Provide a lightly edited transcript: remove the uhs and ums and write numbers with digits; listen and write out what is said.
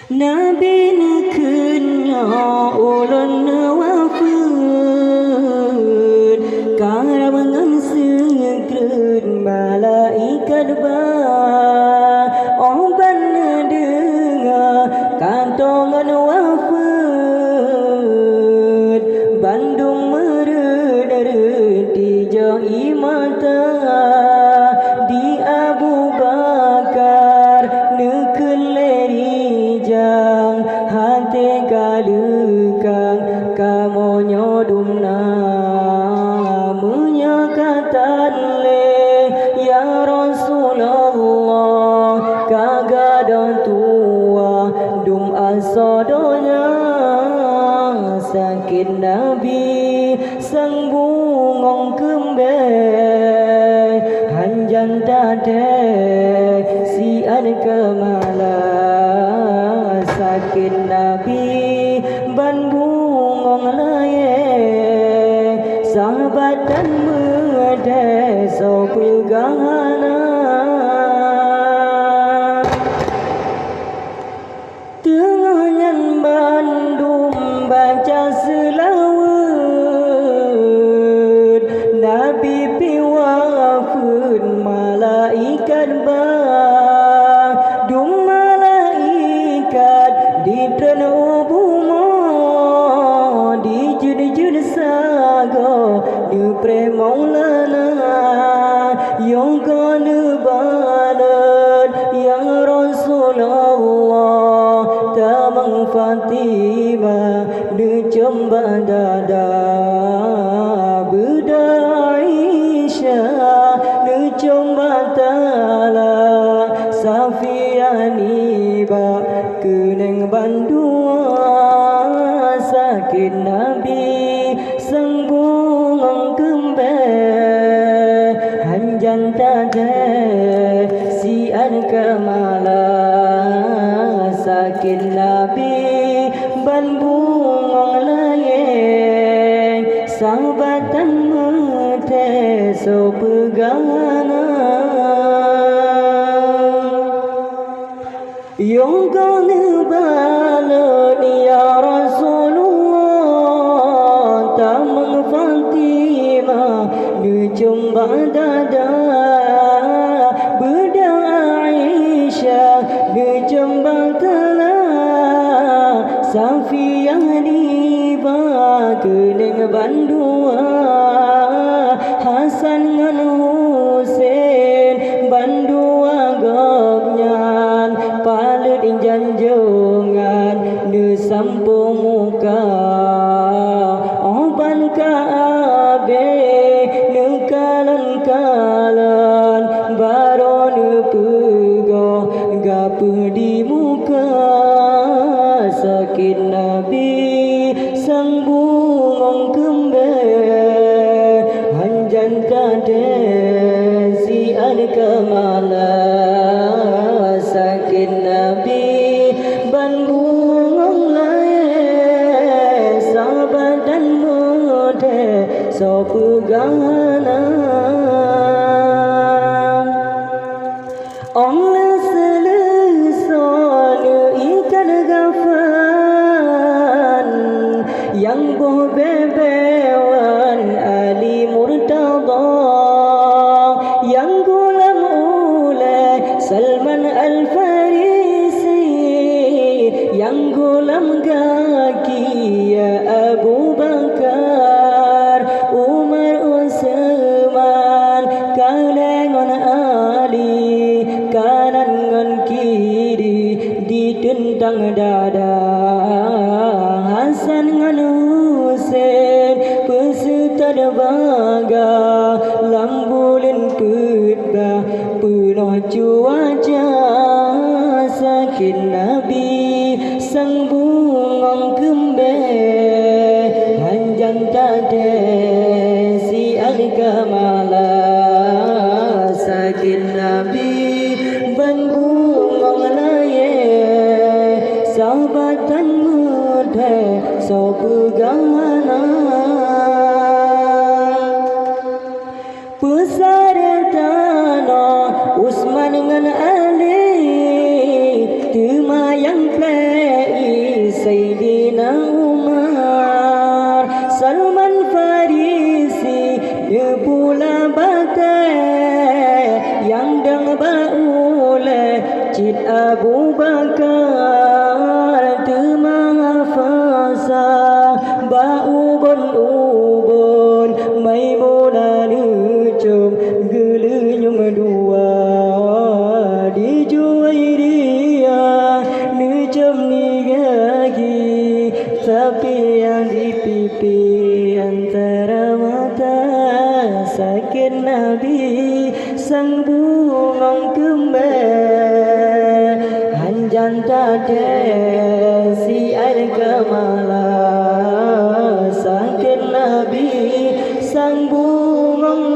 Nabi nukunnya ulun wafud karangan segera malaikat ba oban dengar kantongan wafud Bandung meredar dijai mata di Abu Bakar nukun lerijang hati kalukang kamu nyodumna menyakatan le ya Rasulullah kagadan tua dum asodonya sakit Nabi sang bungong kembe hanjan tade si an kemala sakit Nabi ban bungong laye sahabat dan mede so pegana tengahnya Bandung baca selawat Nabi piwafun malaikat Bandung malaikat di tenubumo di jud sago di premaulana yoga nubalan ya Rasulullah tamang Fatimah di cemba dada buda Aisyah di cemba tala Safiani ba kuneng bandua sakit Nabi sang bungong kembe hanjan tade si an kemala sakit Nabi ban bungong layeng sahabatan mete so pegana yung gone balon ya Rasulullah tamang Fatimah di jumba dada buda Aisyah di jumba tala Safiyah di bakuning bandua Hasan ngan Husain bandua gopnyan palut janjongan nu sampo muka oban kaabe nu kalan baro nu pugo gapu di muka sakit Nabi sang bungong kembe hanjan kade si an kemala sakit Nabi ban bungong lae sahabat dan mode so pegana Allah selesonu ikan gafan yang boh bebewan Ali Murtada yang gulam ule Salman Al-Farisi yang gulam gaki ya Abu Bakar Umar Utsman kalengon Ali kanan ngon kiri ditentang dada Hasan ngan Husain peserta baga lambulin putbah penuh cuaca sakit Nabi sang bungong kembe hanjan tade si an kemala sakit Nabi ban bungong laye sahabatan mode so pegana pusara tanah Usman dengan Ali yang plei Sayyidina Umar Salman Farisi dia pula batai yang dang baule Cid Abu Bakar temafasa bau ubon Maimunah nucum gelenyum dua di Juwairiyah nucum ni gagi tapi yang di pipi antara mata sakit Nabi sang bungong kembar hanjan tade si air kemala sakit Nabi sang bungong